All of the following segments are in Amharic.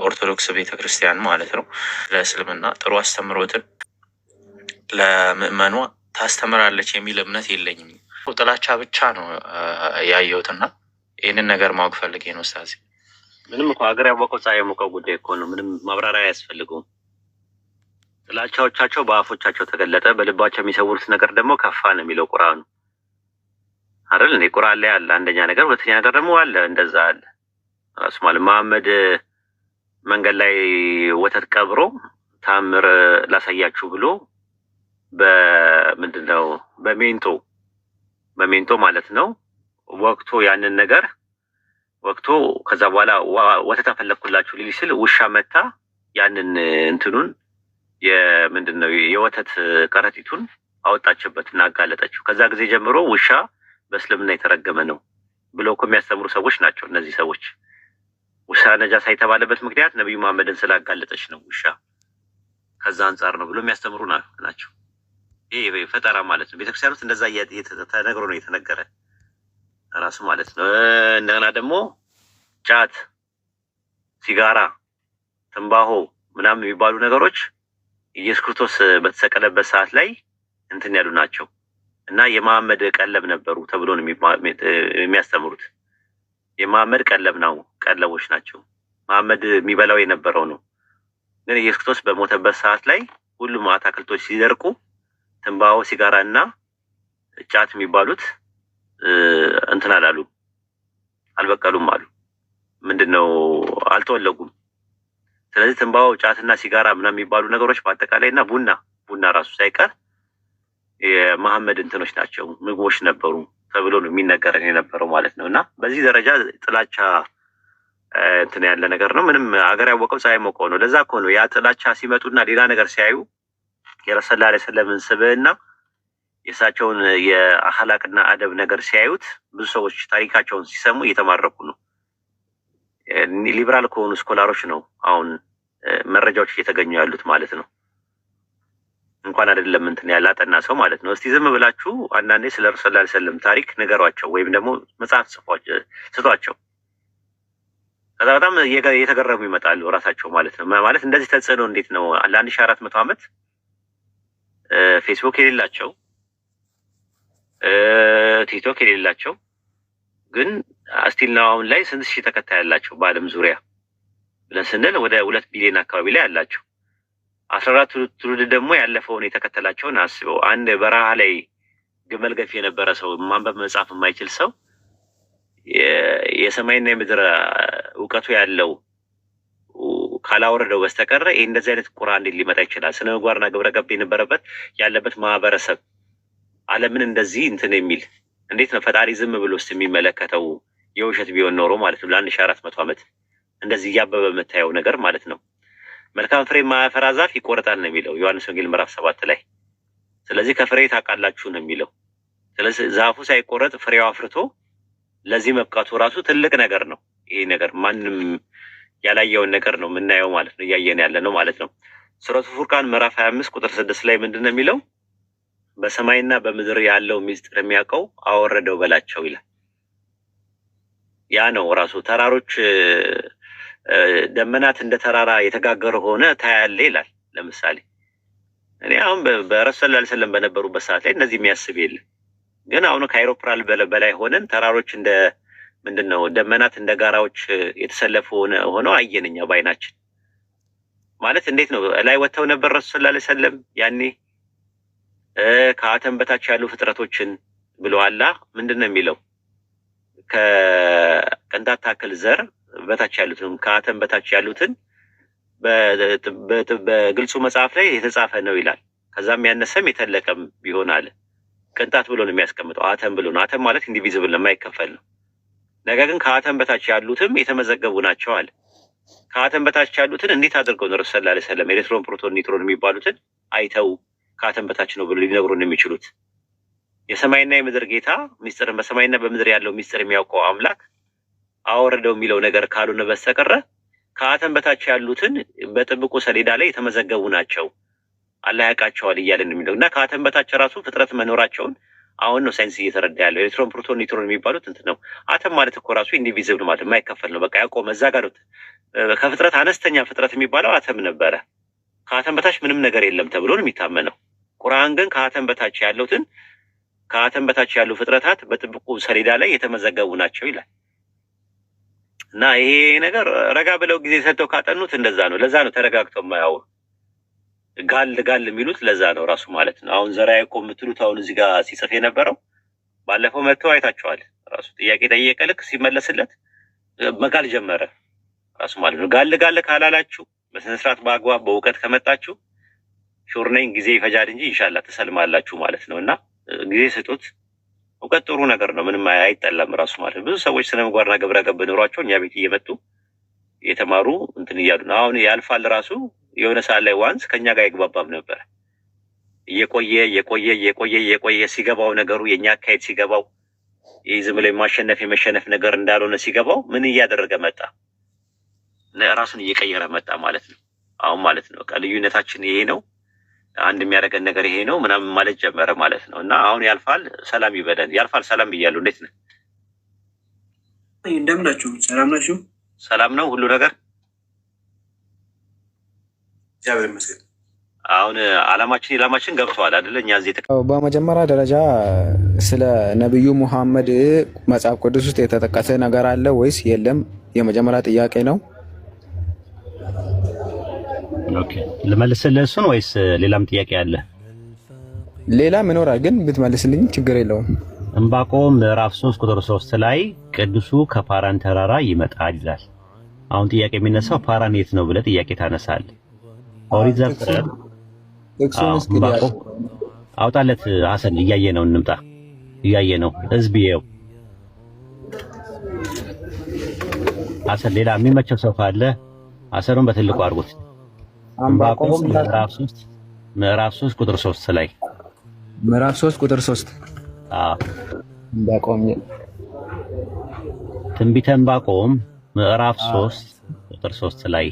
ኦርቶዶክስ ቤተክርስቲያን ማለት ነው ለእስልምና ጥሩ አስተምሮትን ለምእመኗ ታስተምራለች የሚል እምነት የለኝም። ጥላቻ ብቻ ነው ያየሁትና ይህንን ነገር ማወቅ ፈልጌ ነው። ኡስታዝ ምንም እኮ ሀገር ያወቀው ፀሐይ የሞቀው ጉዳይ እኮ ነው። ምንም ማብራሪያ አያስፈልገውም። ጥላቻዎቻቸው በአፎቻቸው ተገለጠ፣ በልባቸው የሚሰውሩት ነገር ደግሞ ከፋ ነው የሚለው ቁርአኑ አይደል? እንደ ቁርአን ላይ አለ አንደኛ ነገር፣ ሁለተኛ ነገር ደግሞ አለ እንደዛ አለ ራሱ ማለት መሐመድ መንገድ ላይ ወተት ቀብሮ ታምር ላሳያችሁ ብሎ በምንድነው በሜንቶ ማለት ነው ወቅቶ ያንን ነገር ወቅቶ ከዛ በኋላ ወተት አፈለኩላችሁ ሊል ሲል ውሻ መታ ያንን እንትኑን የምንድነው የወተት ከረጢቱን አወጣችበትና አጋለጠችው። ከዛ ጊዜ ጀምሮ ውሻ በእስልምና የተረገመ ነው ብሎ እኮ የሚያስተምሩ ሰዎች ናቸው እነዚህ ሰዎች። ውሻ ነጃሳ የተባለበት ምክንያት ነብዩ መሐመድን ስላጋለጠች ነው ውሻ፣ ከዛ አንጻር ነው ብሎ የሚያስተምሩ ናቸው። ይሄ ፈጠራ ማለት ነው። ቤተክርስቲያን ውስጥ እንደዛ ተነግሮ ነው የተነገረ ራሱ ማለት ነው። እንደገና ደግሞ ጫት፣ ሲጋራ፣ ትንባሆ ምናምን የሚባሉ ነገሮች ኢየሱስ ክርስቶስ በተሰቀለበት ሰዓት ላይ እንትን ያሉ ናቸው እና የመሐመድ ቀለብ ነበሩ ተብሎ ነው የሚያስተምሩት። የመሐመድ ቀለብ ነው፣ ቀለቦች ናቸው። መሐመድ የሚበላው የነበረው ነው። ግን ኢየሱስ ክርስቶስ በሞተበት ሰዓት ላይ ሁሉም አትክልቶች ሲደርቁ ትንባሆ፣ ሲጋራ እና ጫት የሚባሉት እንትን አላሉ፣ አልበቀሉም አሉ። ምንድነው አልተወለጉም። ስለዚህ ትንባሆ፣ ጫትና ሲጋራ ምናምን የሚባሉ ነገሮች በአጠቃላይ እና ቡና ራሱ ሳይቀር የመሐመድ እንትኖች ናቸው፣ ምግቦች ነበሩ ተብሎ ነው የሚነገረን የነበረው ማለት ነው። እና በዚህ ደረጃ ጥላቻ እንትን ያለ ነገር ነው። ምንም ሀገር ያወቀው ፀሐይ ሞቀው ነው። ለዛ እኮ ነው ያ ጥላቻ ሲመጡና ሌላ ነገር ሲያዩ የረሱል ሰለላሁ ዐለይሂ ወሰለም ስብዕና የእሳቸውን የአኽላቅና አደብ ነገር ሲያዩት ብዙ ሰዎች ታሪካቸውን ሲሰሙ እየተማረኩ ነው። ሊበራል ከሆኑ ስኮላሮች ነው አሁን መረጃዎች እየተገኙ ያሉት ማለት ነው። እንኳን አይደለም እንትን ያላጠና ሰው ማለት ነው። እስቲ ዝም ብላችሁ አንዳንዴ ስለ ረሱል ሰለላሁ ዐለይሂ ወሰለም ታሪክ ንገሯቸው ወይም ደግሞ መጽሐፍ ስጧቸው። ከዛ በጣም እየተገረሙ ይመጣሉ ራሳቸው ማለት ነው። ማለት እንደዚህ ተጽዕኖ እንዴት ነው ለ1400 ዓመት ፌስቡክ የሌላቸው ቲክቶክ የሌላቸው ግን ስቲል ነው አሁን ላይ ስንት ሺህ ተከታይ ያላቸው በዓለም ዙሪያ ብለን ስንል ወደ 2 ቢሊዮን አካባቢ ላይ ያላቸው 14 ትውልድ ደግሞ ያለፈውን የተከተላቸውን አስበው። አንድ በረሃ ላይ ግመል ገፊ የነበረ ሰው ማንበብ መጻፍ የማይችል ሰው የሰማይና የምድር እውቀቱ ያለው ካላወረደው በስተቀር ይሄ እንደዚህ አይነት ቁርአን እንዴት ሊመጣ ይችላል? ስነ ምግባርና ግብረ ገብ የነበረበት ያለበት ማህበረሰብ ዓለምን እንደዚህ እንትን የሚል እንዴት ነው ፈጣሪ ዝም ብሎ ውስጥ የሚመለከተው? የውሸት ቢሆን ኖሮ ማለት ነው ለ1400 ዓመት እንደዚህ እያበበ የምታየው ነገር ማለት ነው። መልካም ፍሬ የማያፈራ ዛፍ ይቆረጣል ነው የሚለው ዮሐንስ ወንጌል ምዕራፍ 7 ላይ። ስለዚህ ከፍሬ ታውቃላችሁ ነው የሚለው። ስለዚህ ዛፉ ሳይቆረጥ ፍሬው አፍርቶ ለዚህ መብቃቱ ራሱ ትልቅ ነገር ነው። ይሄ ነገር ማንም ያላየውን ነገር ነው የምናየው ማለት ነው፣ እያየን ያለ ነው ማለት ነው። ሱረቱ ፉርቃን ምዕራፍ 25 ቁጥር 6 ላይ ምንድን ነው የሚለው? በሰማይና በምድር ያለው ሚስጥር የሚያውቀው አወረደው በላቸው ይላል። ያ ነው ራሱ ተራሮች ደመናት እንደ ተራራ የተጋገረ ሆነ ታያለ ይላል። ለምሳሌ እኔ አሁን በረሱል ሰለላሁ ዐለይሂ ወሰለም በነበሩበት ሰዓት ላይ እነዚህ የሚያስብ የለም። ግን አሁን ከአይሮፕላን በላይ ሆነን ተራሮች እንደ ምንድነው ደመናት እንደ ጋራዎች የተሰለፉ ሆነው አየንኛ ባይናችን። ማለት እንዴት ነው ላይ ወጥተው ነበር ረሱል ሰለላሁ ዐለይሂ ወሰለም ያኔ ከአተም በታች ያሉ ፍጥረቶችን ብሎ አላህ ምንድነው የሚለው? ከቅንጣት ታክል ዘር በታች ያሉትን ከአተም በታች ያሉትን በግልጹ መጽሐፍ ላይ የተጻፈ ነው ይላል። ከዛም ያነሰም የተለቀም ቢሆን አለ። ቅንጣት ብሎ ነው የሚያስቀምጠው፣ አተም ብሎ ነው። አተም ማለት ኢንዲቪዚብል ነው፣ የማይከፈል ነው። ነገር ግን ከአተም በታች ያሉትም የተመዘገቡ ናቸው አለ። ከአተም በታች ያሉትን እንዴት አድርገው ነው ረሱል ሰለላሁ ዐለይሂ ወሰለም ኤሌክትሮን፣ ፕሮቶን፣ ኒውትሮን የሚባሉትን አይተው ከአተም በታች ነው ብሎ ሊነግሩን የሚችሉት? የሰማይና የምድር ጌታ ሚስጥርን በሰማይና በምድር ያለው ሚስጥር የሚያውቀው አምላክ አወረደው የሚለው ነገር ካልሆነ በስተቀረ ከአተም በታች ያሉትን በጥብቁ ሰሌዳ ላይ የተመዘገቡ ናቸው አላህ ያውቃቸዋል እያለን የሚለው እና ከአተም በታች ራሱ ፍጥረት መኖራቸውን አሁን ነው ሳይንስ እየተረዳ ያለው። ኤሌክትሮን፣ ፕሮቶን፣ ኒውትሮን የሚባሉት እንትን ነው። አተም ማለት እኮ ራሱ ኢንዲቪዚብል ማለት የማይከፈል ነው። በቃ ያቆመ እዛ ጋር ከፍጥረት አነስተኛ ፍጥረት የሚባለው አተም ነበረ። ከአተም በታች ምንም ነገር የለም ተብሎ ነው የሚታመነው። ቁርአን ግን ከአተም በታች ያሉ ፍጥረታት በጥብቁ ሰሌዳ ላይ የተመዘገቡ ናቸው ይላል። እና ይሄ ነገር ረጋ ብለው ጊዜ ሰጥተው ካጠኑት እንደዛ ነው። ለዛ ነው ተረጋግተው የማያወሩ ጋል የሚሉት ለዛ ነው ራሱ ማለት ነው። አሁን ዘራ ያዕቆብ የምትሉት አሁን እዚህ ጋር ሲጽፍ የነበረው ባለፈው መጥተው አይታችኋል። ራሱ ጥያቄ ጠየቀ፣ ልክ ሲመለስለት መጋል ጀመረ ራሱ ማለት ነው። ጋል ካላላችሁ በስነስርዓት በአግባብ በእውቀት ከመጣችሁ ሹርነኝ ጊዜ ይፈጃል እንጂ ኢንሻአላህ ትሰልማላችሁ ማለት ነው። እና ጊዜ ስጡት። እውቀት ጥሩ ነገር ነው፣ ምንም አይጠላም ራሱ ማለት ነው። ብዙ ሰዎች ስነ ምግባርና ግብረ ገብ ኑሯቸው እኛ ቤት እየመጡ የተማሩ እንትን እያሉ ነው። አሁን ያልፋል ራሱ የሆነ ሰዓት ላይ ዋንስ ከኛ ጋር ይግባባም ነበር። እየቆየ ሲገባው ነገሩ የኛ አካሄድ ሲገባው ይህ ዝም ብሎ የመሸነፍ ነገር እንዳልሆነ ሲገባው ምን እያደረገ መጣ? ራሱን እየቀየረ መጣ ማለት ነው። አሁን ማለት ነው ልዩነታችን ይሄ ነው፣ አንድ የሚያደርገን ነገር ይሄ ነው ምናምን ማለት ጀመረ ማለት ነው። እና አሁን ያልፋል ሰላም ይበለን። ያልፋል ሰላም ብያለሁ። እንዴት ነህ? እንደምን ናችሁ? ሰላም ናችሁ? ሰላም ነው ሁሉ ነገር እግዚአብሔር ይመስገን። አሁን ኢላማችን ገብቷል አይደለ? እኛ እዚህ በመጀመሪያ ደረጃ ስለ ነብዩ ሙሐመድ መጽሐፍ ቅዱስ ውስጥ የተጠቀሰ ነገር አለ ወይስ የለም? የመጀመሪያ ጥያቄ ነው። ኦኬ፣ ልመልስልህ እሱን ወይስ ሌላም ጥያቄ አለ? ሌላም ይኖራል፣ ግን ብትመልስልኝ ችግር የለውም። ዕንባቆም ምዕራፍ 3 ቁጥር 3 ላይ ቅዱሱ ከፓራን ተራራ ይመጣል ይላል። አሁን ጥያቄ የሚነሳው ፓራን የት ነው ብለህ ጥያቄ ታነሳለህ። ኦሪት ዘፍጥረት አውጣለት ሐሰን፣ እያየ ነው እንምጣ፣ እያየ ነው ህዝብ ይየው። ሐሰን ሌላ የሚመቸው ሰው ካለ ሐሰኑን በትልቁ አድርጉት። ዕንባቆም ምዕራፍ 3 ቁጥር 3 ላይ ምዕራፍ 3 ቁጥር 3 ዕንባቆም ትንቢተ ዕንባቆም ምዕራፍ 3 ቁጥር 3 ላይ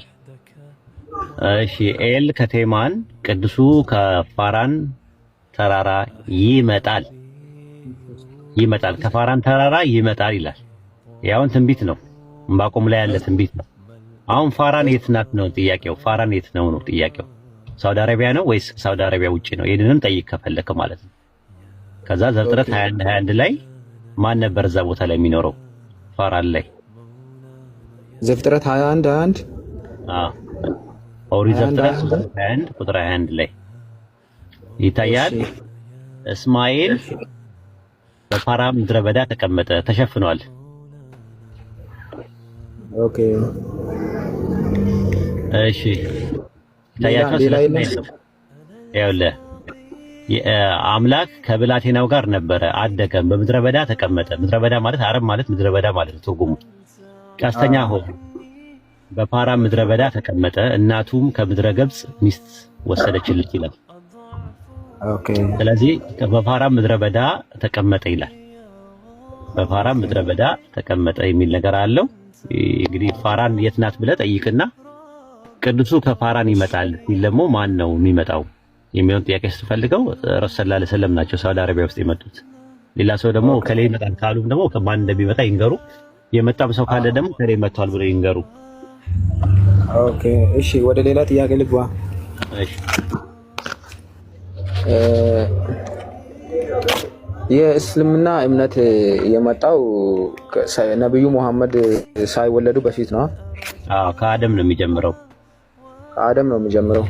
እሺ፣ ኤል ከቴማን ቅዱሱ ከፋራን ተራራ ይመጣል ከፋራን ተራራ ይመጣል ይላል። ያውን ትንቢት ነው፣ ዕንባቆም ላይ ያለ ትንቢት ነው። አሁን ፋራን የት ናት ነው ጥያቄው። ፋራን የት ነው ጥያቄው። ሳውዲ አረቢያ ነው ወይስ ሳውዲ አረቢያ ውጪ ነው? ይሄንንም ጠይቅ ከፈለክ ማለት ነው። ከዛ ዘፍጥረት 21 ላይ ማን ነበር እዛ ቦታ ላይ የሚኖረው? ፋራን ላይ ዘፍጥረት 21 ኦሪት ዘፍጥረት 21 ቁጥር 21 ላይ ይታያል። እስማኤል በፓራን ምድረ በዳ ተቀመጠ፣ ተሸፍኗል። ኦኬ እሺ፣ ታያችሁ። አምላክ ከብላቴናው ጋር ነበረ፣ አደገም፣ በምድረ በዳ ተቀመጠ። ምድረ በዳ ማለት አረብ ማለት ምድረ በዳ ማለት ነው ትርጉሙ። ቀስተኛ ሆነ፣ በፓራን ምድረ በዳ ተቀመጠ፣ እናቱም ከምድረ ግብጽ ሚስት ወሰደችለት ይላል። ኦኬ፣ ስለዚህ በፓራን ምድረ በዳ ተቀመጠ ይላል። በፓራን ምድረ በዳ ተቀመጠ የሚል ነገር አለው። እንግዲህ ፋራን የት ናት ብለህ ጠይቅና ቅዱሱ ከፋራን ይመጣል ሲል ደግሞ ማን ነው የሚመጣው የሚለውን ጥያቄ ስትፈልገው ረሱል ሰለላሁ ዐለይሂ ወሰለም ናቸው ሳውዲ አረቢያ ውስጥ የመጡት። ሌላ ሰው ደግሞ ከሌ ይመጣል ካሉም ደግሞ ከማን እንደሚመጣ ይንገሩ። የመጣም ሰው ካለ ደግሞ ከሌ መጥቷል ብለው ይንገሩ። ኦኬ እሺ፣ ወደ ሌላ ጥያቄ ልግባ። እሺ፣ የእስልምና እምነት የመጣው ነብዩ ሙሐመድ ሳይወለዱ በፊት ነው? አዎ፣ ከአደም ነው የሚጀምረው። ከአደም ነው የሚጀምረው።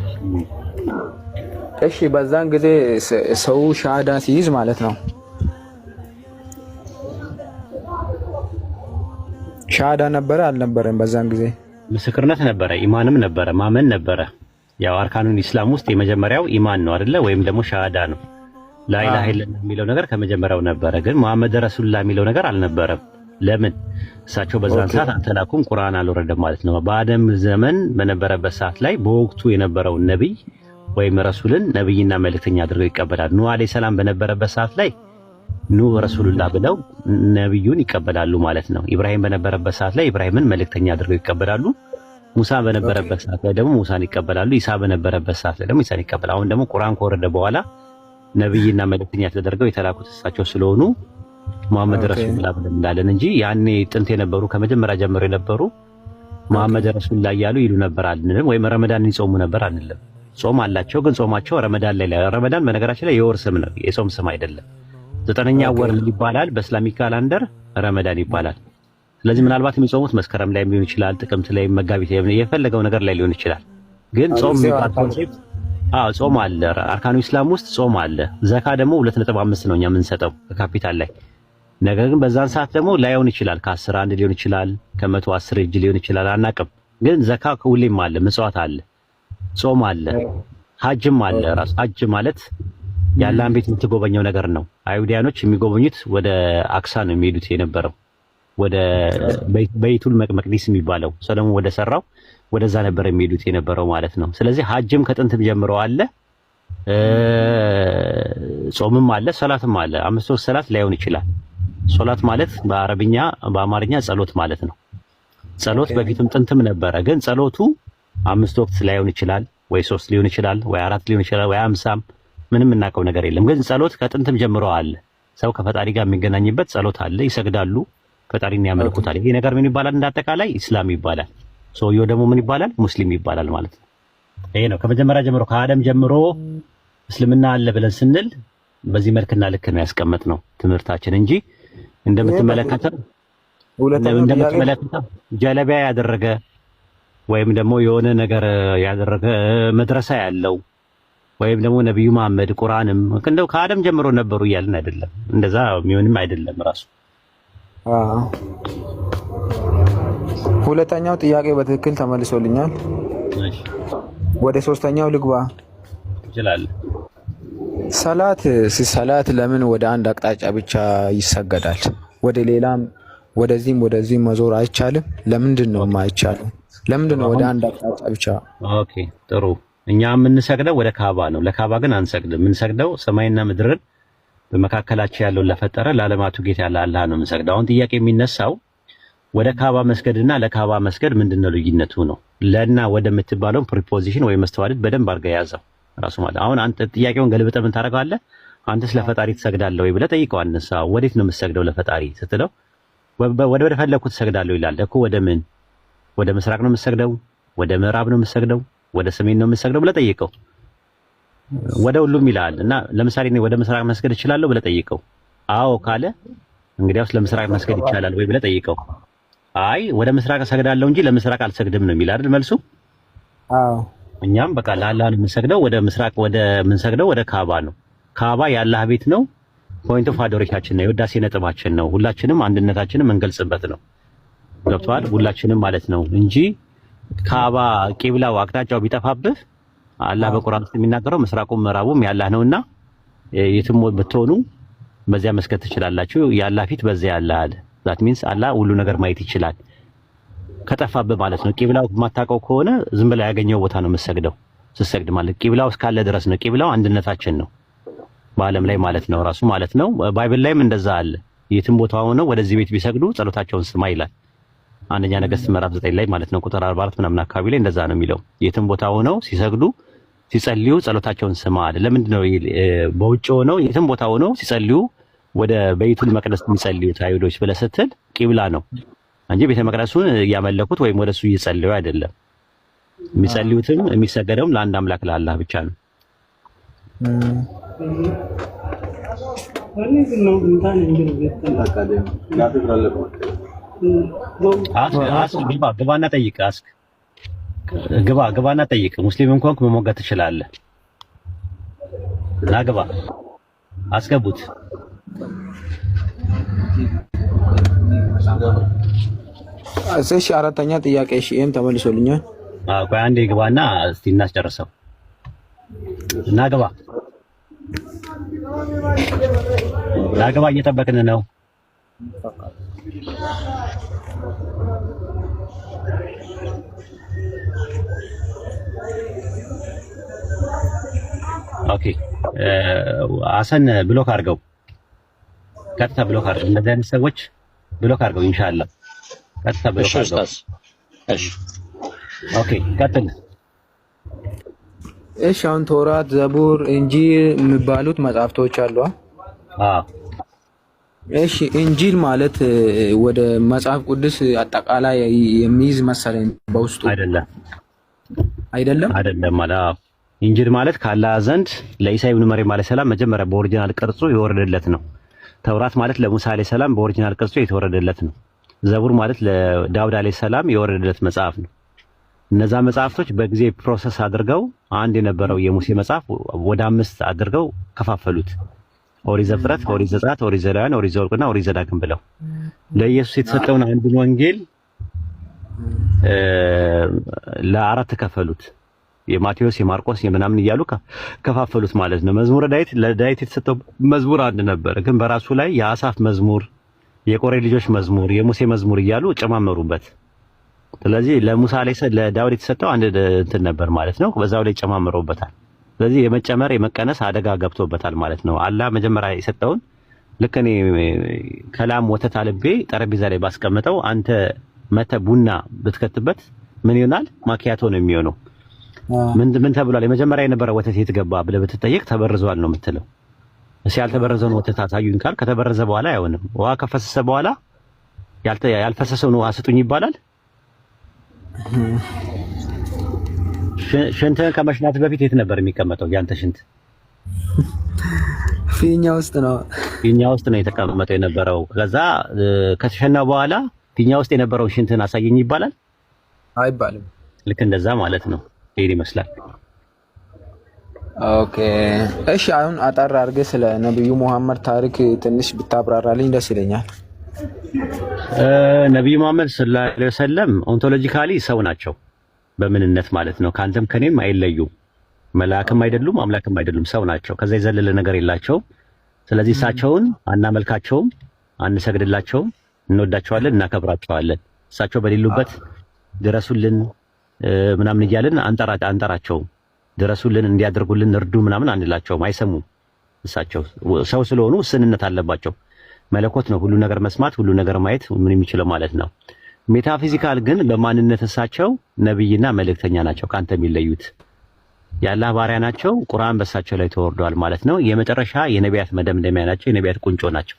እሺ፣ በዛን ጊዜ ሰው ሻሃዳ ሲይዝ ማለት ነው፣ ሻሃዳ ነበረ አልነበረም? በዛን ጊዜ ምስክርነት ነበረ፣ ኢማንም ነበረ፣ ማመን ነበረ። ያው አርካኑን ኢስላም ውስጥ የመጀመሪያው ኢማን ነው አይደለ? ወይም ደግሞ ሻሃዳ ነው። ላኢላሃ ኢለላህ የሚለው ነገር ከመጀመሪያው ነበረ፣ ግን መሐመድ ረሱሉላህ የሚለው ነገር አልነበረም። ለምን? እሳቸው በዛን ሰዓት አልተላኩም፣ ቁርአን አልወረደም ማለት ነው። በአደም ዘመን በነበረበት ሰዓት ላይ በወቅቱ የነበረውን ነብይ ወይም ረሱልን ነብይና መልእክተኛ አድርገው ይቀበላሉ። ኑህ አለይሂ ሰላም በነበረበት ሰዓት ላይ ኑህ ረሱሉላህ ብለው ነብዩን ይቀበላሉ ማለት ነው። ኢብራሂም በነበረበት ሰዓት ላይ ኢብራሂምን መልእክተኛ አድርገው ይቀበላሉ። ሙሳ በነበረበት ሰዓት ላይ ደግሞ ሙሳን ይቀበላሉ። ኢሳ በነበረበት ሰዓት ላይ ደግሞ ኢሳን ይቀበላሉ። አሁን ደግሞ ቁርአን ከወረደ በኋላ ነብይና መልእክተኛ ተደርገው የተላኩት እሳቸው ስለሆኑ መሐመድ ረሱሉላህ ብለን እንዳለን እንጂ ያኔ ጥንት የነበሩ ከመጀመሪያ ጀምሮ የነበሩ መሐመድ ረሱሉላህ እያሉ ይሉ ነበር አንልም፣ ወይም ረመዳን ይጾሙ ነበር አንልም። ጾም አላቸው፣ ግን ጾማቸው ረመዳን ላይ ረመዳን በነገራችን ላይ የወር ስም ነው፣ የጾም ስም አይደለም። 9ኛ ወር ይባላል በእስላሚክ ካላንደር ረመዳን ይባላል። ስለዚህ ምናልባት የሚጾሙት መስከረም ላይ ሊሆን ይችላል፣ ጥቅምት ላይ፣ መጋቢት የፈለገው ነገር ላይ ሊሆን ይችላል። ግን ጾም የሚባል ኮንሴፕት ጾም አለ። አርካኑ ኢስላም ውስጥ ጾም አለ። ዘካ ደግሞ 2.5 ነው እኛ የምንሰጠው ካፒታል ላይ። ነገር ግን በዛን ሰዓት ደግሞ ላይሆን ይችላል፣ ከ10 1 ሊሆን ይችላል፣ ከ110 እጅ ሊሆን ይችላል፣ አናቅም። ግን ዘካ ሁሌም አለ፣ ምጽዋት አለ፣ ጾም አለ፣ ሐጅም አለ። ራስ ሐጅ ማለት የአላህን ቤት የምትጎበኘው ነገር ነው። አይሁዳኖች የሚጎበኙት ወደ አክሳ ነው የሚሄዱት የነበረው፣ ወደ በይቱል መቅዲስ የሚባለው ሰለሞን ወደ ሰራው ወደዛ ነበር የሚሄዱት የነበረው ማለት ነው። ስለዚህ ሐጅም ከጥንትም ጀምሮ አለ፣ ጾምም አለ፣ ሰላትም አለ። 5 ወቅት ሰላት ላይሆን ይችላል። ሶላት ማለት በአረብኛ በአማርኛ ጸሎት ማለት ነው። ጸሎት በፊትም ጥንትም ነበረ። ግን ጸሎቱ 5 ወቅት ላይሆን ይችላል፣ ወይ 3 ሊሆን ይችላል፣ ወይ 4 ሊሆን ይችላል፣ ወይ 50 ምንም እናውቀው ነገር የለም። ግን ጸሎት ከጥንትም ጀምሮ አለ። ሰው ከፈጣሪ ጋር የሚገናኝበት ጸሎት አለ። ይሰግዳሉ፣ ፈጣሪን ያመልኩታል። ይሄ ነገር ምን ይባላል? እንዳጠቃላይ ኢስላም ይባላል። ሰውየው ደግሞ ምን ይባላል? ሙስሊም ይባላል ማለት ነው። ይሄ ነው ከመጀመሪያ ጀምሮ ከአደም ጀምሮ እስልምና አለ ብለን ስንል በዚህ መልክና ልክ ነው ያስቀመጥነው ትምህርታችን እንጂ እንደምትመለከተው ጀለቢያ ያደረገ ወይም ደግሞ የሆነ ነገር ያደረገ መድረሳ ያለው ወይም ደግሞ ነብዩ መሐመድ ቁርአንም እንደው ከአደም ጀምሮ ነበሩ እያልን አይደለም። እንደዛ የሚሆንም አይደለም ራሱ። ሁለተኛው ጥያቄ በትክክል ተመልሶልኛል። ወደ ሶስተኛው ልግባ ይችላል። ሰላት ለምን ወደ አንድ አቅጣጫ ብቻ ይሰገዳል? ወደ ሌላም ወደዚህም መዞር አይቻልም? ለምንድን ነው የማይቻለው? ለምንድን ነው ወደ አንድ አቅጣጫ ብቻ? ኦኬ ጥሩ። እኛ የምንሰግደው ወደ ካባ ነው። ለካባ ግን አንሰግድም። የምንሰግደው ሰማይና ምድርን በመካከላቸው ያለውን ለፈጠረ ለዓለማቱ ጌታ ያለ አላህ ነው የምንሰግደው። አሁን ጥያቄ የሚነሳው ወደ ካባ መስገድና ለካባ መስገድ ምንድነው ልዩነቱ ነው። ለና ወደ የምትባለው ፕሪፖዚሽን ወይ መስተዋድድ በደንብ አድርገህ ያዘው ራሱ ማለት። አሁን አንተ ጥያቄውን ገልብጠህ ምን ታደርጋለህ? አንተስ ለፈጣሪ ትሰግዳለህ ወይ ብለህ ጠይቀው። አንሳ ወዴት ነው የምትሰግደው ለፈጣሪ ስትለው ወደ ፈለኩት ትሰግዳለሁ ይላል እኮ። ወደ ምን? ወደ ምስራቅ ነው የምትሰግደው? ወደ ምዕራብ ነው የምትሰግደው? ወደ ሰሜን ነው የምትሰግደው ብለህ ጠይቀው። ወደ ሁሉም ይላል እና ለምሳሌ እኔ ወደ ምስራቅ መስገድ እችላለሁ ብለህ ጠይቀው። አዎ ካለ እንግዲያውስ ለምስራቅ መስገድ ይቻላል ወይ ብለህ ጠይቀው። አይ ወደ ምስራቅ እሰግዳለሁ እንጂ ለምስራቅ አልሰግድም ነው የሚል አይደል መልሱ? አዎ። እኛም በቃ ለአላህ ነው የምንሰግደው። ወደ ምስራቅ ወደ የምንሰግደው ወደ ካባ ነው። ካባ የአላህ ቤት ነው። ፖይንት ኦፍ አዶሬሽናችን ነው። የውዳሴ ነጥባችን ነው። ሁላችንም አንድነታችንን የምንገልጽበት ነው። ገብቶሃል? ሁላችንም ማለት ነው እንጂ ካባ ቂብላው አቅጣጫው ቢጠፋብህ አላህ በቁርአን ውስጥ የሚናገረው ምስራቁም ምዕራቡም ያላህ ነውና የትም ብትሆኑ በዚያ መስገድ ትችላላችሁ። የአላህ ፊት በዚያ ያለ አለ። ዛት ሚንስ አላህ ሁሉ ነገር ማየት ይችላል። ከጠፋብህ ማለት ነው። ቂብላው የማታውቀው ከሆነ ዝም ብለህ ያገኘው ቦታ ነው የምትሰግደው። ስትሰግድ ማለት ቂብላው እስካለ ድረስ ነው። ቂብላው አንድነታችን ነው በዓለም ላይ ማለት ነው ራሱ ማለት ነው። ባይብል ላይም እንደዛ አለ። የትም ቦታ ሆነው ወደዚህ ቤት ቢሰግዱ ጸሎታቸውን ስማ ይላል። አንደኛ ነገሥት ምዕራፍ 9 ላይ ማለት ነው ቁጥር 44 ምናምን አካባቢ ላይ እንደዛ ነው የሚለው። የትም ቦታ ሆነው ሲሰግዱ ሲጸልዩ ጸሎታቸውን ስማ አለ። ለምንድን ነው በውጭ ሆነው የትም ቦታ ሆነው ሲጸልዩ ወደ በይቱል መቅደስ የሚጸልዩት አይሁዶች ብለህ ስትል ቂብላ ነው እንጂ ቤተ መቅደሱን እያመለኩት ወይም ወደሱ እየጸለዩ አይደለም። የሚጸልዩትም የሚሰገደውም ለአንድ አምላክ ለአላህ ብቻ ነው። ግባና ጠይቅ። ግባና ጠይቅ። ሙስሊም እንኳን መሞገት ትችላለህ። ና ግባ። አስገቡት። እሺ አራተኛ ጥያቄ እሺ፣ ይሄም ተመልሶልኛል። ቆይ አንዴ ግባና እስቲ እናስጨርሰው። ና ግባ፣ እየጠበቅን ነው። ኦኬ ሐሰን ብሎክ አድርገው፣ ቀጥታ ብሎክ አድርገው። እንደዚህ አይነት ሰዎች ብሎክ አድርገው። ኢንሻአላህ ቀጥታ ብሎክ አድርገው። እሺ ኦኬ ቀጥል። እሺ አሁን ቶራት፣ ዘቡር፣ እንጂል የሚባሉት መጽሐፍቶች አሉ። እሺ ኢንጂል ማለት ወደ መጽሐፍ ቅዱስ አጠቃላይ የሚይዝ መሰለኝ በውስጡ አይደለም አይደለም ማለት ኢንጂል ማለት ከአላህ ዘንድ ለኢሳ ኢብኑ መርየም አለይሂ ሰላም መጀመሪያ በኦሪጂናል ቅርጹ የወረደለት ነው። ተውራት ማለት ለሙሳ አለይሂ ሰላም በኦሪጂናል ቅርጹ የተወረደለት ነው። ዘቡር ማለት ለዳውድ አለይሂ ሰላም የወረደለት መጽሐፍ ነው። እነዛ መጽሐፍቶች በጊዜ ፕሮሰስ አድርገው አንድ የነበረው የሙሴ መጽሐፍ ወደ 5 አድርገው ከፋፈሉት። ኦሪት ዘፍጥረት፣ ኦሪት ዘጸአት፣ ኦሪት ዘሌዋውያን፣ ኦሪት ዘኍልቍና ኦሪት ዘዳግም ብለው ለኢየሱስ የተሰጠውን አንዱን ወንጌል ለአራት ከፈሉት። የማቴዎስ፣ የማርቆስ፣ የምናምን እያሉ ከፋፈሉት ማለት ነው። መዝሙረ ዳዊት ለዳዊት የተሰጠው መዝሙር አንድ ነበር፣ ግን በራሱ ላይ የአሳፍ መዝሙር፣ የቆሬ ልጆች መዝሙር፣ የሙሴ መዝሙር እያሉ ጨማመሩበት። ስለዚህ ለዳዊት የተሰጠው አንድ እንትን ነበር ማለት ነው። በዛው ላይ ጨማመሩበታል። ስለዚህ የመጨመር የመቀነስ አደጋ ገብቶበታል ማለት ነው። አላህ መጀመሪያ የሰጠውን ልክ እኔ ከላም ወተት አልቤ ጠረጴዛ ላይ ባስቀምጠው አንተ መተ ቡና ብትከትበት ምን ይሆናል? ማኪያቶ ነው የሚሆነው። ምን ተብሏል? የመጀመሪያ የነበረ ወተት የት ገባ ብለህ ብትጠየቅ ተበርዟል ነው የምትለው። እሺ ያልተበረዘውን ወተት አሳዩኝ ካል ከተበረዘ በኋላ አይሆንም። ውሃ ከፈሰሰ በኋላ ያልፈሰሰውን ውሃ ስጡኝ ይባላል። ሽንትህን ከመሽናት በፊት የት ነበር የሚቀመጠው? ያንተ ሽንት ፊኛ ውስጥ ነው የተቀመጠው የነበረው። ከዛ ከተሸና በኋላ ፊኛ ውስጥ የነበረውን ሽንትህን አሳየኝ ይባላል አይባልም? ልክ እንደዛ ማለት ነው። ይሄን ይመስላል። ኦኬ እሺ፣ አሁን አጠር አድርገህ ስለ ነብዩ መሐመድ ታሪክ ትንሽ ብታብራራልኝ ደስ ይለኛል። ነብዩ መሐመድ ሰለላሁ ዐለይሂ ወሰለም ኦንቶሎጂካሊ ሰው ናቸው በምንነት ማለት ነው። ካንተም ከኔም አይለዩም። መልአክም አይደሉም፣ አምላክም አይደሉም፣ ሰው ናቸው። ከዛ የዘለለ ነገር የላቸውም። ስለዚህ እሳቸውን አናመልካቸውም፣ አንሰግድላቸውም፣ እንወዳቸዋለን፣ እናከብራቸዋለን። እሳቸው በሌሉበት ድረሱልን ምናምን እያልን አንጠራቸውም። ድረሱልን፣ እንዲያደርጉልን፣ እርዱ ምናምን አንላቸውም። አይሰሙም። እሳቸው ሰው ስለሆኑ ውስንነት አለባቸው። መለኮት ነው ሁሉ ነገር መስማት፣ ሁሉ ነገር ማየት ምን የሚችለው ማለት ነው። ሜታፊዚካል ግን በማንነት እሳቸው ነብይና መልእክተኛ ናቸው። ካንተ የሚለዩት የአላህ ባሪያ ናቸው። ቁርአን በእሳቸው ላይ ተወርዷል ማለት ነው። የመጨረሻ የነቢያት መደምደሚያ ናቸው። የነቢያት ቁንጮ ናቸው።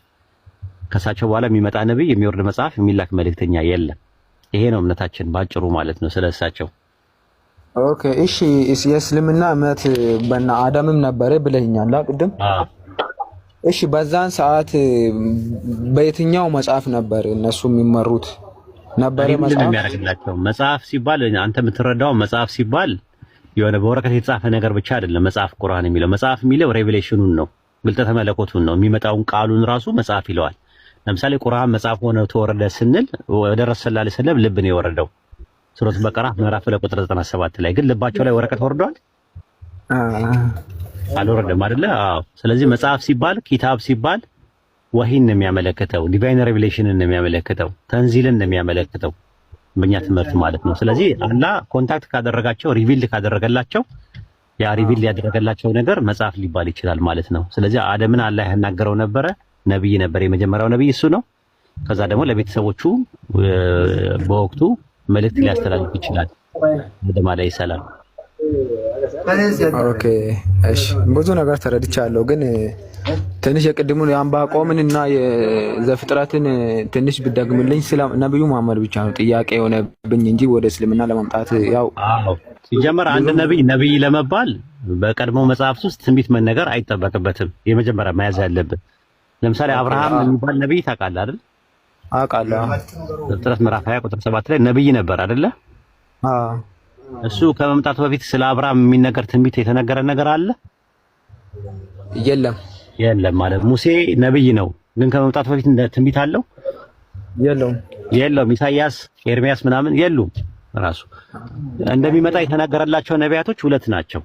ከእሳቸው በኋላ የሚመጣ ነብይ፣ የሚወርድ መጽሐፍ፣ የሚላክ መልእክተኛ የለም። ይሄ ነው እምነታችን ባጭሩ ማለት ነው ስለሳቸው። ኦኬ እሺ፣ የእስልምና እምነት በእነ አዳምም ነበረ ብለኛል ቅድም። እሺ በዛን ሰዓት በየትኛው መጽሐፍ ነበር እነሱ የሚመሩት? ነበር መጽሐፍ ሲባል አንተ የምትረዳው መጽሐፍ ሲባል የሆነ በወረቀት የተጻፈ ነገር ብቻ አይደለም። መጽሐፍ ቁርአን የሚለው መጽሐፍ የሚለው ሬቬሌሽኑን ነው፣ ግልጠተ መለኮቱን ነው። የሚመጣውን ቃሉን ራሱ መጽሐፍ ይለዋል። ለምሳሌ ቁርአን መጽሐፍ ሆነ ተወረደ ስንል ወደ ረሱል ሰለላሁ ዐለይሂ ወሰለም ልብ ነው የወረደው። ሱረቱ በቀራ ምዕራፍ ቁጥር 97 ላይ ግን ልባቸው ላይ ወረቀት ወርዷል? አልወረደም አይደለ? አዎ። ስለዚህ መጽሐፍ ሲባል ኪታብ ሲባል ወሂን ነው የሚያመለክተው፣ ዲቫይን ሬቬሌሽንን ነው የሚያመለክተው፣ ተንዚልን ነው የሚያመለክተው በእኛ ትምህርት ማለት ነው። ስለዚህ አላህ ኮንታክት ካደረጋቸው ሪቪል ካደረገላቸው ያ ሪቪል ያደረገላቸው ነገር መጽሐፍ ሊባል ይችላል ማለት ነው። ስለዚህ አደምን አላህ ያናገረው ነበረ፣ ነብይ ነበር፣ የመጀመሪያው ነብይ እሱ ነው። ከዛ ደግሞ ለቤተሰቦቹ በወቅቱ መልእክት ሊያስተላልፍ ይችላል አደም አለይሂ ሰላም። ኦኬ እሺ፣ ብዙ ነገር ተረድቻለሁ፣ ግን ትንሽ የቅድሙን የአንባቆምን እና የዘፍጥረትን ትንሽ ብደግምልኝ። ስለ ነብዩ መሐመድ ብቻ ነው ጥያቄ የሆነብኝ እንጂ ወደ እስልምና ለማምጣት ያው ሲጀመር አንድ ነብይ ለመባል በቀድሞው መጽሐፍት ውስጥ ትንቢት መነገር አይጠበቅበትም። የመጀመሪያ መያዝ ያለብን ለምሳሌ አብርሃም የሚባል ነብይ ታውቃለህ አይደል? አውቃለሁ። ዘፍጥረት ምዕራፍ 20 ቁጥር 7 ላይ ነብይ ነበር አይደለ? አዎ። እሱ ከመምጣቱ በፊት ስለ አብርሃም የሚነገር ትንቢት የተነገረ ነገር አለ? የለም ማለት ሙሴ ነብይ ነው፣ ግን ከመምጣቱ በፊት ትንቢት አለው? የለውም። ኢሳይያስ፣ ኤርሚያስ ምናምን የሉም። ራሱ እንደሚመጣ የተነገረላቸው ነቢያቶች ሁለት ናቸው።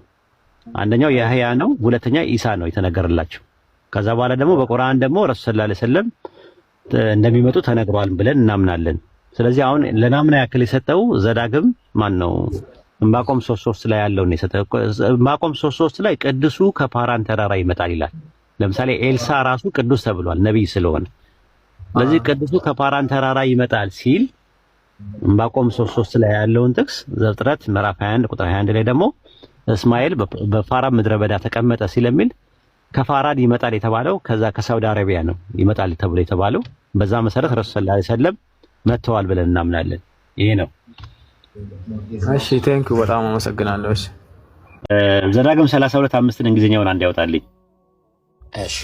አንደኛው ያህያ ነው፣ ሁለተኛ ኢሳ ነው የተነገረላቸው። ከዛ በኋላ ደግሞ በቁርአን ደግሞ ረሱል ሰለላሁ ዐለይሂ ወሰለም እንደሚመጡ ተነግሯል ብለን እናምናለን። ስለዚህ አሁን ለናምና ያክል የሰጠው ዘዳግም ማን ነው? ዕንባቆም 3:3 ላይ ያለውን የሰጠው። ዕንባቆም 3:3 ላይ ቅዱሱ ከፓራን ተራራ ይመጣል ይላል። ለምሳሌ ኤልሳ ራሱ ቅዱስ ተብሏል ነብይ ስለሆነ። ስለዚህ ቅዱሱ ከፓራን ተራራ ይመጣል ሲል ዕንባቆም 3:3 ላይ ያለውን ጥቅስ ዘፍጥረት ምዕራፍ 21 ቁጥር 21 ላይ ደግሞ እስማኤል በፋራን ምድረ በዳ ተቀመጠ ሲለሚል ከፋራድ ይመጣል የተባለው ከዛ ከሳውዲ አረቢያ ነው ይመጣል ተብሎ የተባለው። በዛ መሰረት ረሱል ሰለላሁ ዐለይሂ ወሰለም መጥተዋል ብለን እናምናለን። ይሄ ነው። እሺ ቴንክ በጣም አመሰግናለሁ። እሺ ዘዳግም 32:5 እንግሊዝኛውን አንድ ያወጣልኝ። እሺ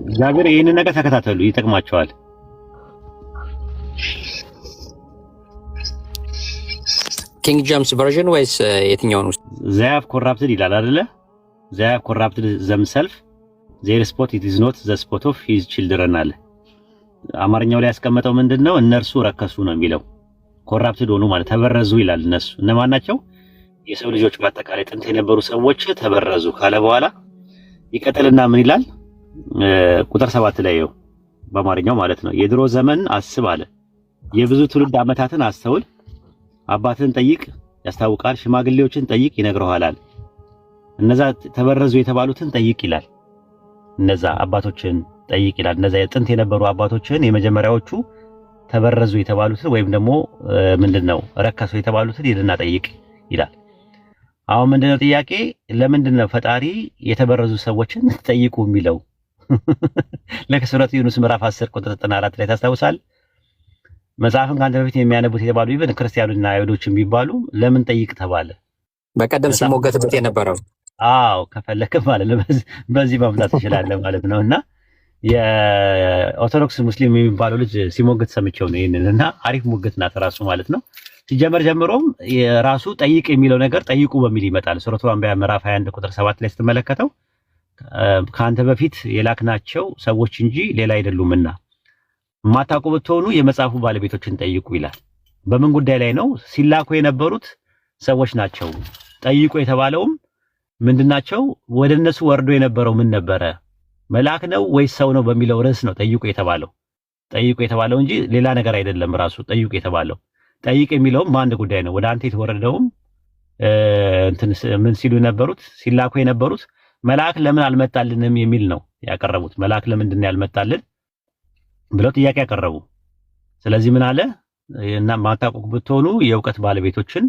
እግዚአብሔር ይሄንን ነገር ተከታተሉ፣ ይጠቅማቸዋል። ኪንግ ጄምስ ቨርዥን ወይስ የትኛው ነው? they have corrupted ይላል አይደለ? they have corrupted themselves their spot it is not the spot of his children አለ። አማርኛው ላይ ያስቀመጠው ምንድነው? እነርሱ ረከሱ ነው የሚለው። ኮራፕትድ ሆኑ ማለት ተበረዙ ይላል። እነሱ እነማን ናቸው? የሰው ልጆች በአጠቃላይ ጥንት የነበሩ ሰዎች ተበረዙ ካለ በኋላ ይቀጥልና ምን ይላል? ቁጥር 7 ላይ ነው በአማርኛው ማለት ነው። የድሮ ዘመን አስብ አለ፣ የብዙ ትውልድ ዓመታትን አስተውል፣ አባትን ጠይቅ ያስታውቃል፣ ሽማግሌዎችን ጠይቅ ይነግረዋል። እነዛ ተበረዙ የተባሉትን ጠይቅ ይላል። እነዛ አባቶችን ጠይቅ ይላል። እነዛ ጥንት የነበሩ አባቶችን የመጀመሪያዎቹ ተበረዙ የተባሉትን ወይም ደግሞ ምንድነው ረከሱ የተባሉትን ይልና ጠይቅ ይላል። አሁን ምንድነው ጥያቄ? ለምንድነው ፈጣሪ የተበረዙ ሰዎችን ጠይቁ የሚለው? ለከሱረት ዩኑስ ምዕራፍ 10 ቁጥር 94 ላይ ታስታውሳል? መጽሐፍን ካንተ በፊት የሚያነቡት የተባሉ ይብን ክርስቲያኖችና አይሁዶችም ቢባሉ ለምን ጠይቅ ተባለ? በቀደም ሲሞገትበት የነበረው አዎ ከፈለክ ማለት ነው በዚህ ማምጣት ይችላል ማለት ነውና የኦርቶዶክስ ሙስሊም የሚባለው ልጅ ሲሞገት ሰምቼው ነው ይሄንንና አሪፍ ሙገት ናት ራሱ ማለት ነው። ሲጀመር ጀምሮም የራሱ ጠይቅ የሚለው ነገር ጠይቁ በሚል ይመጣል። ሱረቱ አንቢያ ምዕራፍ 21 ቁጥር 7 ላይ ስትመለከተው ካንተ በፊት የላክናቸው ሰዎች እንጂ ሌላ አይደሉምና ማታውቁ ብትሆኑ የመጽሐፉ ባለቤቶችን ጠይቁ ይላል። በምን ጉዳይ ላይ ነው? ሲላኩ የነበሩት ሰዎች ናቸው። ጠይቁ የተባለውም ምንድናቸው? ወደ እነሱ ወርዶ የነበረው ምን ነበረ? መልአክ ነው ወይስ ሰው ነው በሚለው ርዕስ ነው ጠይቁ የተባለው። ጠይቁ የተባለው እንጂ ሌላ ነገር አይደለም። ራሱ ጠይቁ የተባለው ጠይቅ የሚለውም በአንድ ጉዳይ ነው። ወደ አንተ የተወረደውም ምን ሲሉ የነበሩት ሲላኩ የነበሩት መልአክ ለምን አልመጣልንም የሚል ነው ያቀረቡት። መልአክ ለምንድን ነው ያልመጣልን ብለው ጥያቄ ያቀረቡ። ስለዚህ ምን አለ? እና ማታውቁ ብትሆኑ የእውቀት ባለቤቶችን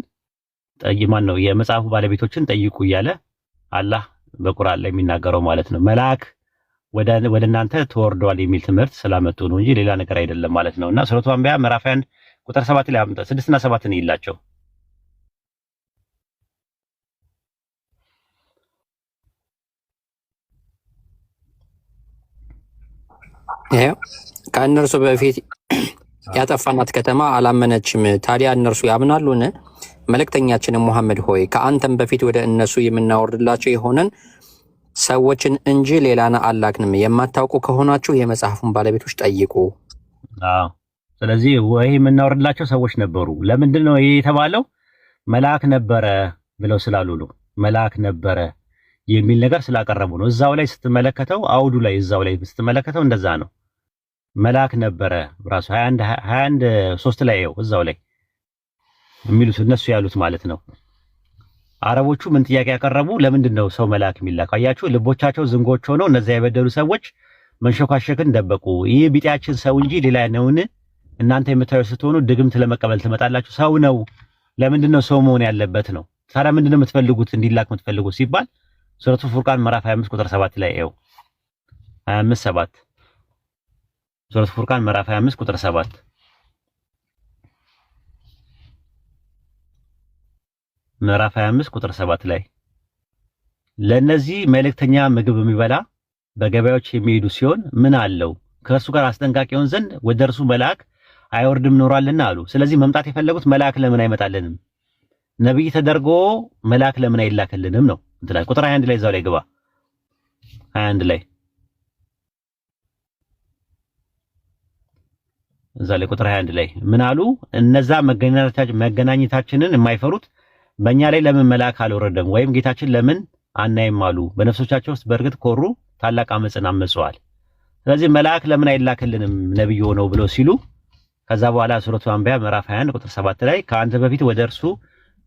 ጠይማን ነው የመጽሐፉ ባለቤቶችን ጠይቁ እያለ አላህ በቁርአን ላይ የሚናገረው ማለት ነው። መልአክ ወደ እናንተ ተወርዷል የሚል ትምህርት ስላመጡ ነው እንጂ ሌላ ነገር አይደለም ማለት ነውና ሱረቱ አንቢያ ምዕራፍ 1 ቁጥር 7 ላይ 6 እና 7 ይላቸው። ከእነርሱ በፊት ያጠፋናት ከተማ አላመነችም። ታዲያ እነርሱ ያምናሉን? መልእክተኛችን ሙሐመድ ሆይ ከአንተም በፊት ወደ እነሱ የምናወርድላቸው የሆነን ሰዎችን እንጂ ሌላን አላክንም። የማታውቁ ከሆናችሁ የመጽሐፉን ባለቤቶች ጠይቁ። አዎ ስለዚህ ወይ የምናወርድላቸው ሰዎች ነበሩ። ለምንድን ነው ይሄ የተባለው? መልአክ ነበረ ብለው ስላሉ ነው። መልአክ ነበረ የሚል ነገር ስላቀረቡ ነው። እዛው ላይ ስትመለከተው አውዱ ላይ እዛው ላይ ስትመለከተው እንደዛ ነው። መልአክ ነበረ ራሱ 21 3 ላይ ነው እዛው ላይ የሚሉት እነሱ ያሉት ማለት ነው። አረቦቹ ምን ጥያቄ ያቀረቡ? ለምንድን ነው ሰው መልአክ የሚላከው? አያችሁ ልቦቻቸው ዝንጎች ሆነው እነዚያ የበደሉ ሰዎች መንሸኳሸክን ደበቁ። ይህ ቢጤያችን ሰው እንጂ ሌላ ነውን? እናንተ የምታዩ ስትሆኑ ድግምት ለመቀበል ትመጣላችሁ። ሰው ነው። ለምንድን ነው ሰው መሆን ያለበት ነው? ታዲያ ምንድን ነው የምትፈልጉት እንዲላክ የምትፈልጉት ሲባል ሱረቱ ፉርቃን ምዕራፍ 25 ቁጥር 7 ላይ ነው 25 7 ሱረቱ ፉርቃን ምዕራፍ 25 ቁጥር 7 ምዕራፍ 25 ቁጥር 7 ላይ ለነዚህ መልእክተኛ ምግብ የሚበላ በገበያዎች የሚሄዱ ሲሆን ምን አለው ከእርሱ ጋር አስጠንቃቂውን ዘንድ ወደ እርሱ መልአክ አይወርድም ኖሯልና አሉ። ስለዚህ መምጣት የፈለጉት መልአክ ለምን አይመጣልንም? ነብይ ተደርጎ መልአክ ለምን አይላክልንም ነው እንትላ ቁጥር 21 ላይ እዛው ላይ ግባ 21 ላይ እዛ ላይ ቁጥር 21 ላይ ምን አሉ? እነዛ መገናኘታችንን የማይፈሩት በእኛ ላይ ለምን መልአክ አልወረደም ወይም ጌታችን ለምን አናይም አሉ። በነፍሶቻቸው ውስጥ በእርግጥ ኮሩ፣ ታላቅ አመጽን አመጹዋል። ስለዚህ መልአክ ለምን አይላክልንም ነብይ ሆነው ብለው ሲሉ ከዛ በኋላ ሱረቱ አንቢያ ምዕራፍ 21 ቁጥር 7 ላይ ከአንተ በፊት ወደ እርሱ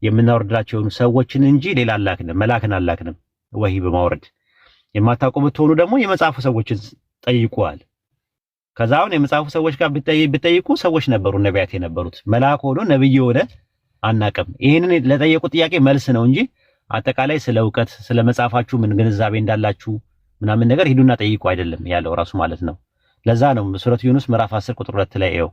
የምናወርዳቸው ሰዎችን እንጂ ሌላ አላክንም፣ መልአክን አላክንም ወህይ በማውረድ የማታውቁ ብትሆኑ ደግሞ የመጽሐፉ ሰዎችን ጠይቁዋል። ከዛውን የመጽሐፉ ሰዎች ጋር ብትጠይቁ ሰዎች ነበሩ፣ ነቢያት የነበሩት። መልአክ ሆኖ ነብይ ሆነ አናቅም። ይሄንን ለጠየቁ ጥያቄ መልስ ነው እንጂ አጠቃላይ ስለ እውቀት ስለ መጽሐፋችሁ ምን ግንዛቤ እንዳላችሁ ምናምን ነገር ሂዱና ጠይቁ አይደለም ያለው ራሱ ማለት ነው። ለዛ ነው ሱረቱ ዩኑስ ምዕራፍ 10 ቁጥር 2 ላይ ይኸው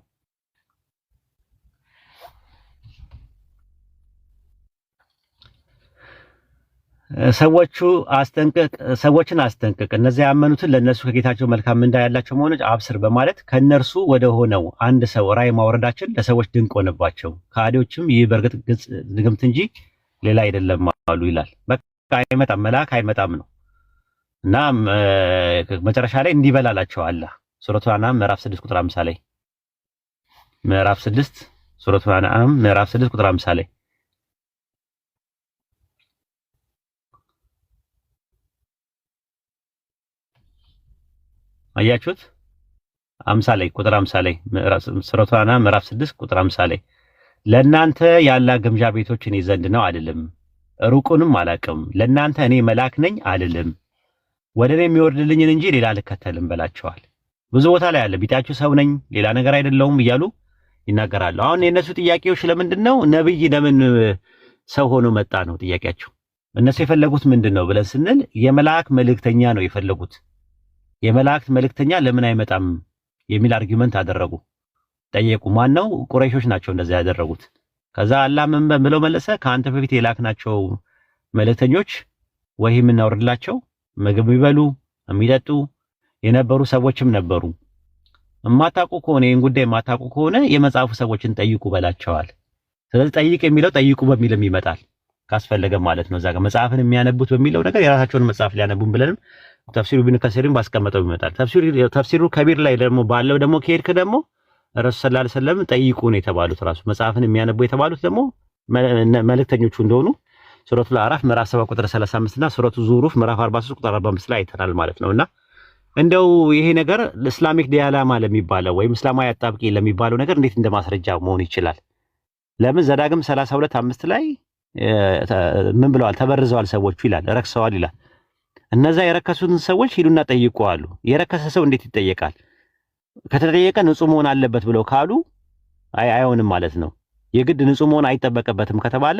ሰዎችን አስጠንቅቅ እነዚያ ያመኑትን ለነሱ ከጌታቸው መልካም ምንዳ ያላቸው መሆኑን አብስር በማለት ከነርሱ ወደ ሆነው አንድ ሰው ራእይ ማውረዳችን ለሰዎች ድንቅ ሆነባቸው። ከሃዲዎችም ይህ በእርግጥ ግልጽ ድግምት እንጂ ሌላ አይደለም አሉ ይላል። በቃ አይመጣም መልአክ አይመጣም ነው እና መጨረሻ ላይ እንዲበላላቸው አላህ ሱረቱ አንዓም ምዕራፍ 6 ቁጥር 50 ላይ ምዕራፍ 6 ሱረቱ አንዓም ምዕራፍ 6 ቁጥር 50 ላይ አያችሁት 50 ላይ ቁጥር 50 ላይ ሱረቱ አንዓም ምዕራፍ 6 ቁጥር 50 ላይ ለእናንተ ያላ ግምጃ ቤቶችን ይዘንድ ነው አይደለም ሩቁንም አላቅም ለእናንተ እኔ መልአክ ነኝ አይደለም ወደ እኔ የሚወርድልኝን እንጂ ሌላ አልከተልም በላቸዋል። ብዙ ቦታ ላይ አለ ቢታችሁ ሰው ነኝ ሌላ ነገር አይደለሁም እያሉ ይናገራሉ። አሁን የነሱ ጥያቄዎች ለምንድን ነው ነብይ ለምን ሰው ሆኖ መጣ ነው ጥያቄያቸው። እነሱ የፈለጉት ምንድን ነው ብለን ስንል የመልአክ መልእክተኛ ነው የፈለጉት። የመላእክት መልእክተኛ ለምን አይመጣም የሚል አርጊውመንት አደረጉ። ጠየቁ። ማን ነው? ቁረይሾች ናቸው እንደዛ ያደረጉት። ከዛ አላህ ምን ብለው መለሰ? ከአንተ በፊት የላክናቸው መልእክተኞች ወህይ የምናወርድላቸው ምግብ የሚበሉ የሚጠጡ የነበሩ ሰዎችም ነበሩ። የማታውቁ ከሆነ ይህን ጉዳይ የማታውቁ ከሆነ የመጽሐፉ ሰዎችን ጠይቁ በላቸዋል። ስለዚህ ጠይቅ የሚለው ጠይቁ በሚልም ይመጣል ካስፈለገ ማለት ነው። እዛ ጋር መጽሐፍን የሚያነቡት በሚለው ነገር የራሳቸውን መጽሐፍ ሊያነቡን ብለንም ተፍሲሩ ኢብኑ ከሲርን ባስቀመጠው ይመጣል። ተፍሲሩ ከቢር ላይ ደግሞ ባለው ደግሞ ከሄድክ ደግሞ ረሱል ሰለላሁ ዐለይሂ ወሰለም ጠይቁ ነው የተባሉት። ራሱ መጽሐፍን የሚያነቡ የተባሉት ደግሞ መልእክተኞቹ እንደሆኑ ሱረቱል አዕራፍ ምዕራፍ 7 ቁጥር 35 እና ሱረቱ ዙሩፍ ምዕራፍ 43 ቁጥር 45 ላይ አይተናል ማለት ነውና እንደው ይሄ ነገር ለእስላሚክ ዲያላማ ለሚባለው ወይም እስላማዊ አጣብቂ ለሚባለው ነገር እንዴት እንደማስረጃ መሆን ይችላል? ለምን ዘዳግም 32:5 ላይ ምን ብለዋል? ተበርዘዋል ሰዎቹ ይላል፣ ረክሰዋል ይላል። እነዛ የረከሱትን ሰዎች ሂዱና ጠይቁ አሉ። የረከሰ ሰው እንዴት ይጠየቃል? ከተጠየቀ ንጹህ መሆን አለበት ብለው ካሉ አይሆንም ማለት ነው። የግድ ንጹህ መሆን አይጠበቅበትም ከተባለ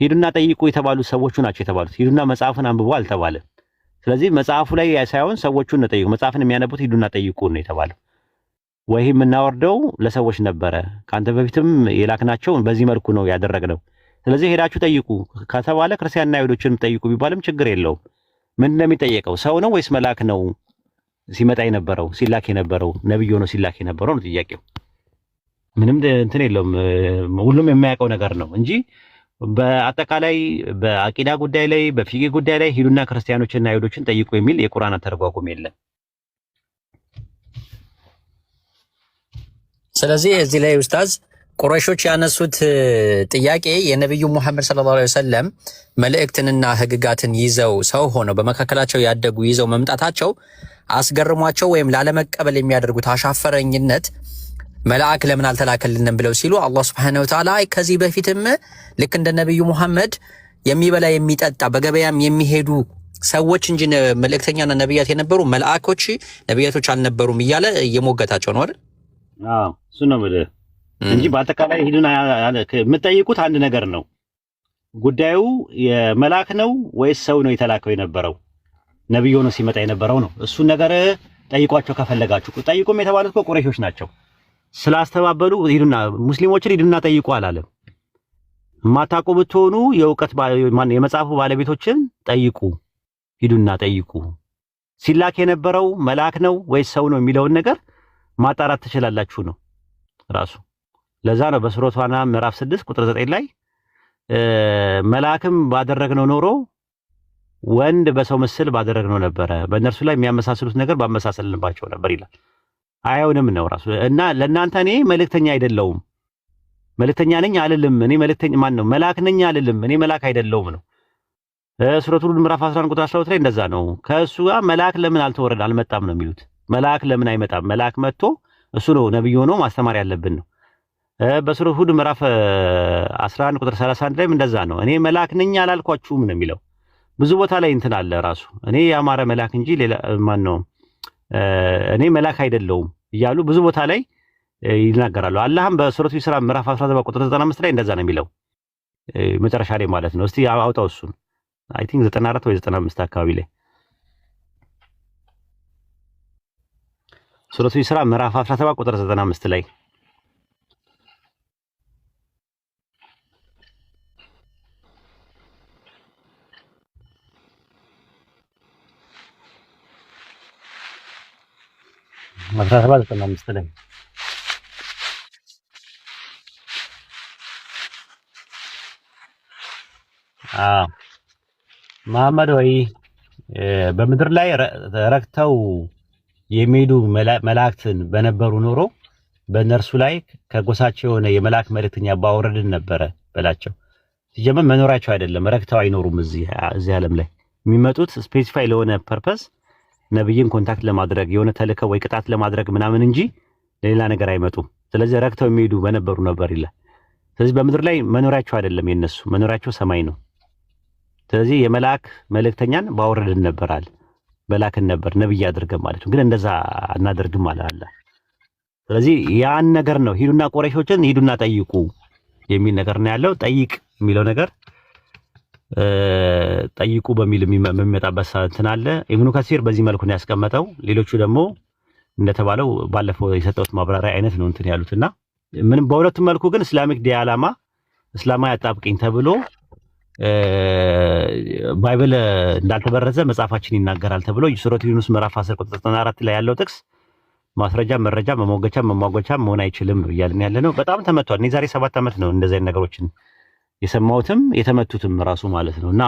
ሂዱና ጠይቁ የተባሉ ሰዎቹ ናቸው የተባሉት። ሂዱና መጽሐፍን አንብቡ አልተባለም። ስለዚህ መጽሐፉ ላይ ሳይሆን ሰዎቹን ነው ጠይቁ። መጽሐፍን የሚያነቡት ሂዱና ጠይቁ ነው የተባለው። ወህይ የምናወርደው ለሰዎች ነበረ። ካንተ በፊትም የላክናቸው በዚህ መልኩ ነው ያደረግነው። ስለዚህ ሄዳችሁ ጠይቁ ከተባለ ክርስቲያንና አይሁዶችንም ጠይቁ ቢባልም ችግር የለውም። ምንድን ነው የሚጠየቀው? ሰው ነው ወይስ መልአክ ነው ሲመጣ የነበረው ሲላክ የነበረው ነብይ ሆኖ ሲላክ የነበረው ነው ጥያቄው። ምንም እንትን የለውም። ሁሉም የሚያውቀው ነገር ነው እንጂ በአጠቃላይ በአቂዳ ጉዳይ ላይ በፊቂ ጉዳይ ላይ ሂዱና ክርስቲያኖችና አይሁዶችን ጠይቁ የሚል የቁርአን አተረጓጉም የለም። ስለዚህ እዚህ ላይ ኡስታዝ ቁረይሾች ያነሱት ጥያቄ የነብዩ ሙሐመድ ሰለላሁ ዐለይሂ ወሰለም መልእክትንና ህግጋትን ይዘው ሰው ሆነው በመካከላቸው ያደጉ ይዘው መምጣታቸው አስገርሟቸው ወይም ላለመቀበል የሚያደርጉት አሻፈረኝነት መልአክ ለምን አልተላከልንም ብለው ሲሉ አላህ Subhanahu Wa Ta'ala ከዚህ በፊትም ልክ እንደ ነብዩ ሙሐመድ የሚበላ የሚጠጣ በገበያም የሚሄዱ ሰዎች እንጂ መልእክተኛና ነብያት የነበሩ መልአኮች ነብያቶች አልነበሩም እያለ እየሞገታቸው ነው አይደል? አዎ እሱ ነው ማለት እንጂ በአጠቃላይ ሂዱና የምትጠይቁት አንድ ነገር ነው። ጉዳዩ የመልአክ ነው ወይስ ሰው ነው የተላከው የነበረው ነብዩ ሆኖ ሲመጣ የነበረው ነው። እሱ ነገር ጠይቋቸው ከፈለጋችሁ። ጠይቁም የተባሉት እኮ ቁረይሾች ናቸው። ስላስተባበሉ ሂዱና ሙስሊሞችን ሂዱና ጠይቁ አላለም። ማታውቁ ብትሆኑ የእውቀት የመጽሐፉ ባለቤቶችን ጠይቁ፣ ሂዱና ጠይቁ። ሲላክ የነበረው መልአክ ነው ወይስ ሰው ነው የሚለውን ነገር ማጣራት ትችላላችሁ ነው ራሱ። ለዛ ነው በሱረቱ አንዓም ምዕራፍ 6 ቁጥር 9 ላይ መልአክም ባደረግነው ኖሮ ወንድ በሰው ምስል ባደረግነው ነበረ፣ በእነርሱ ላይ የሚያመሳስሉት ነገር ባመሳሰልንባቸው ነበር ይላል። አይሆንም ነው ራሱ። እና ለእናንተ እኔ መልእክተኛ አይደለሁም መልእክተኛ ነኝ አልልም። እኔ መልእክተኛ ማን ነው? መልአክ ነኝ አልልም። እኔ መልአክ አይደለሁም ነው። ሱረቱ ሁድ ምዕራፍ 11 ቁጥር 12 ላይ እንደዛ ነው። ከእሱ ጋር መልአክ ለምን አልመጣም ነው የሚሉት። መልአክ ለምን አይመጣም? መልአክ መጥቶ እሱ ነው ነብይ ሆኖ ማስተማር ያለብን ነው። በሱረቱ ሁድ ምዕራፍ 11 ቁጥር 31 ላይም እንደዛ ነው። እኔ መልአክ ነኝ አላልኳችሁም ነው የሚለው። ብዙ ቦታ ላይ እንትን አለ ራሱ። እኔ ያማረ መልአክ እንጂ ሌላ ማን ነው እኔ መልአክ አይደለሁም እያሉ ብዙ ቦታ ላይ ይናገራሉ። አላህም በሱረቱ ኢስራ ምዕራፍ 17 ቁጥር 95 ላይ እንደዛ ነው የሚለው መጨረሻ ላይ ማለት ነው። እስቲ አውጣው እሱን አይ ቲንክ 94 ወይ 95 አካባቢ ላይ ሱረቱ ኢስራ ምዕራፍ 17 ቁጥር 95 ላይ መሐመድ ወይ በምድር ላይ ረክተው የሚሄዱ መላእክትን በነበሩ ኖሮ በእነርሱ ላይ ከጎሳቸው የሆነ የመላእክት መልእክተኛ ባወረድን ነበረ በላቸው። ሲጀመር መኖራቸው አይደለም፣ ረክተው አይኖሩም። እዚህ ዓለም ላይ የሚመጡት ስፔሲፋይ ለሆነ ፐርፐስ ነብይን ኮንታክት ለማድረግ የሆነ ተልከው ወይ ቅጣት ለማድረግ ምናምን እንጂ ለሌላ ነገር አይመጡም። ስለዚህ ረክተው የሚሄዱ በነበሩ ነበር ይላል። ስለዚህ በምድር ላይ መኖራቸው አይደለም፣ የነሱ መኖራቸው ሰማይ ነው። ስለዚህ የመላእክ መልእክተኛን ባወረድን ነበራል በላክን ነበር ነብይ አድርገን ማለት ነው። ግን እንደዛ አናደርግም አለ አላህ። ስለዚህ ያን ነገር ነው ሂዱና ቁረይሾችን ሂዱና ጠይቁ የሚል ነገር ነው ያለው። ጠይቅ የሚለው ነገር ጠይቁ በሚል የሚመጣበት እንትን አለ። ኢብኑ ከሲር በዚህ መልኩ ነው ያስቀመጠው። ሌሎቹ ደግሞ እንደተባለው ባለፈው የሰጠሁት ማብራሪያ አይነት ነው እንትን ያሉትና ምንም በሁለቱም መልኩ ግን እስላሚክ ዲያላማ እስላማዊ አጣብቂኝ ተብሎ ባይብል እንዳልተበረዘ መጽሐፋችን ይናገራል ተብሎ ሱረቱ ዩኑስ ምዕራፍ 10 ቁጥር 94 ላይ ያለው ጥቅስ ማስረጃ፣ መረጃ፣ መሟገቻ መሆን አይችልም እያልን ያለ ነው። በጣም ተመቷል። እኔ ዛሬ 7 ዓመት ነው እንደዚህ አይነት ነገሮችን የሰማሁትም የተመቱትም ራሱ ማለት ነው እና